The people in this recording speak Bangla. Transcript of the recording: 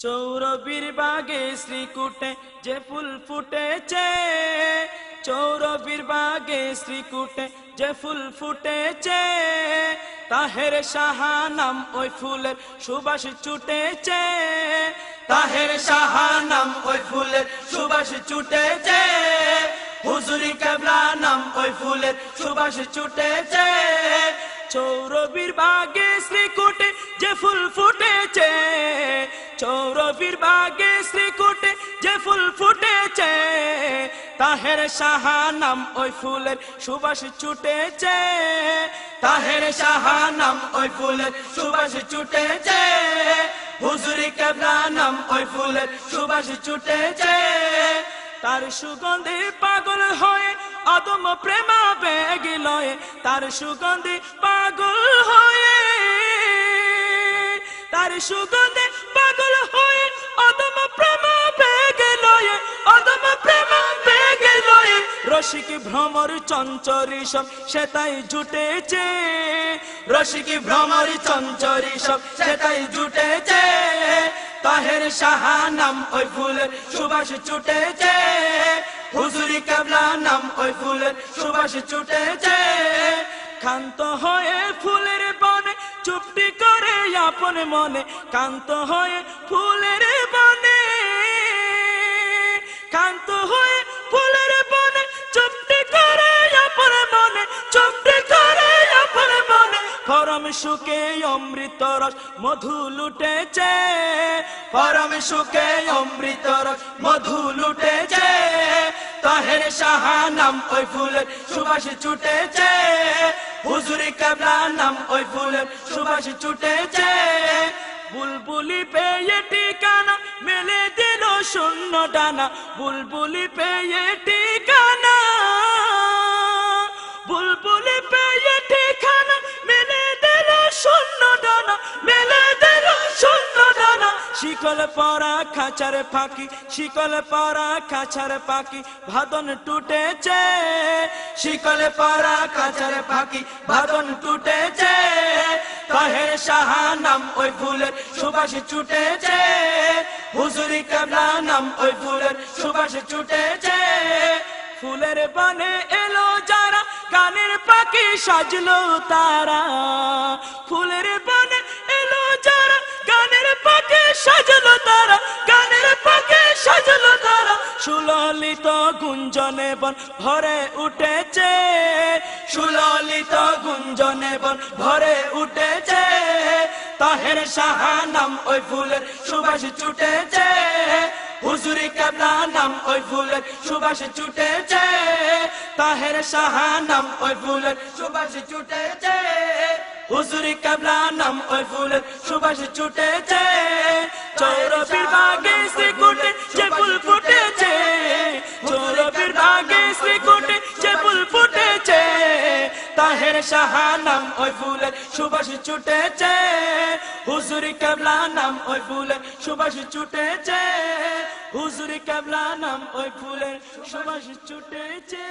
চৌরবীর বাগে শ্রীকুটে যে ফুল ফুটেছে, চৌরবীর বাগে শ্রীকুটে যে ফুল ফুটেছে, তাহের সাহা নাম ওই ফুলের সুবাস ছুটেছে, তাহের সাহা নাম ওই ফুলের সুবাস ছুটেছে, হুজুরি কেবলা নাম ওই ফুলের সুবাস ছুটেছে। চৌরবীর বাগে শ্রীকুটে যে ফুল ফুটেছে, চৌরবীর বাগে শ্রীকুটে যে ফুল ফুটেছে, তাহের সাহা নাম ওই ফুলের সুবাস ছুটেছে, তাহের সাহা নাম ওই ফুলের সুবাস ছুটেছে, হুজুরি কেবলা নাম ওই ফুলের সুবাস ছুটেছে। তার সুগন্ধে পাগল হয়ে অদম প্রেমা বেগ লয়ে, তার সুগন্ধে পাগল হয়ে, তার সুগন্ধে পাগল হয়ে অদম প্রেমা বেগ লয়ে, অদম প্রেমা বেগ লয়ে, রসিক ভ্রমর চঞ্চরী সব সে তাই জুটেছে, রসিক ভ্রমর চঞ্চরী সব সে তাই জুটেছে, তাহের সাহা নাম ওই ফুলের সুবাস ছুটেছে, হুজুরি কেবলা নাম ওই ফুলের সুবাস ছুটেছে। ক্ষান্ত হয়ে ফুলের বনে চুপটি করে আপন মনে, ক্ষান্ত হয়ে ফুলের বনে, ক্ষান্ত হয়ে ফুলের বনে চুপটি করে আপন মনে, চুপটি করে আপন মনে, পরম সুখে অমৃত রস মধু লুটেছে, পরম সুখে অমৃত রস মধু লুটেছে, তাহের সাহা নাম ওই ফুলের সুবাস ছুটেছে, হুজুরি কেবলা নাম ওই ফুলের সুবাস ছুটেছে। বুলবুলি পেয়ে ঠিকানা মেলে দিল শূন্য ডানা, বুলবুলি পেয়ে ঠিকানা, বুলবুলি পেয়ে ঠিকানা মেলে দিল শূন্য ডানা, মেলে দিল শূন্য ডানা। শিকল পরা খাঁচার ফাঁকি, শিকল পরা খাঁচার পাখি ভাদন টুটেছে, শিকল পরা খাঁচার পাখি ভাদন টুটেছে, তাহের সাহা নাম ওই ফুলের সুবাস ছুটেছে, হুজুরি কেবলা নাম ওই ফুলের সুবাস ছুটেছে। ফুলের বনে এলো যারা গানের পাখি সাজলো তারা, ফুলের বনে এলো যারা গানের পাখি সাজলো তারা, গানের পাখি সাজলো তারা, সুললিত গুঞ্জনে বন ভরে উঠেছে, সুললিত গুঞ্জনে বন ভরে উঠেছে, তাহের সাহা নাম ওই ফুলের সুবাস ছুটেছে, হুজুরি কেবলা নাম ওই ফুলের সুবাস ছুটেছে, তাহের সাহা নাম ওই ফুলের সুবাস ছুটেছে, হুজুরি কেবলা নাম ওই ফুলের সুবাস ছুটেছে। চৌরবীর বাগে শ্রীকুটে যে ফুল ফুটেছে, চৌরবীর বাগে শ্রীকুটে যে ফুল ফুটেছে, তাহের সাহা নাম ওই ফুলের সুবাস ছুটেছে, হুজুরি কেবলা নাম ওই ফুলের সুবাস ছুটেছে, হুজুরি কেবলা নাম ওই ফুলের সুবাস ছুটেছে।